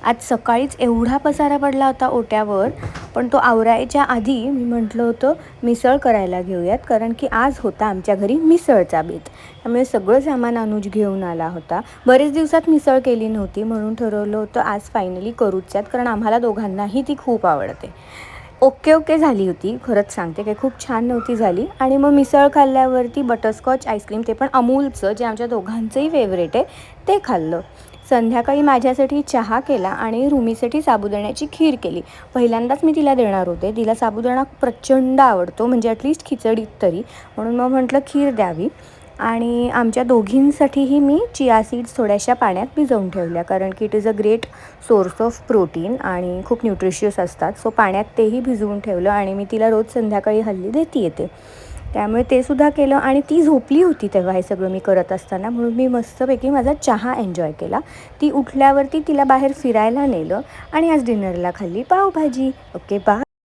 आज सकाळीच एवढा पसारा पडला होता ओट्यावर, पण तो आवरायच्या आधी मी म्हटलं होतं मिसळ करायला घेऊयात, कारण की आज होता आमच्या घरी मिसळचा बेत. त्यामुळे सगळं सामान अनुज घेऊन आला होता. बरेच दिवसात मिसळ केली नव्हती म्हणून ठरवलं होतं आज फायनली करूच्यात, कारण आम्हाला दोघांनाही ती खूप आवडते. ओके झाली होती, खरंच सांगते, काही खूप छान नव्हती झाली. आणि मग मिसळ खाल्ल्यावरती बटरस्कॉच आईस्क्रीम, ते पण अमूलचं, जे आमच्या दोघांचंही फेवरेट आहे, ते खाल्लं. संध्याकाळी माझ्यासाठी चहा केला आणि रुमीसाठी साबुदाण्याची खीर केली. पहिल्यांदाच मी तिला देणार होते. तिला साबुदाणा प्रचंड आवडतो, म्हणजे ॲटलिस्ट खिचडीत तरी, म्हणून मग म्हटलं खीर द्यावी. आणि आमच्या दोघींसाठीही मी चिया सीड्स थोड्याशा पाण्यात भिजवून ठेवल्या, कारण की it is a great source of protein आणि खूप न्यूट्रिशियस असतात. सो पाण्यात तेही भिजवून ठेवलं आणि मी तिला रोज संध्याकाळी हल्ली देते येते, त्यामुळे ते सुद्धा केलं. आणि ती झोपली होती तेव्हा हे सगळं मी करत असताना, म्हणून मी मस्तपैकी माझा चहा एन्जॉय केला. ती उठल्यावरती तिला बाहेर फिरायला नेलं आणि आज डिनरला खाल्ली पावभाजी. Okay, bye.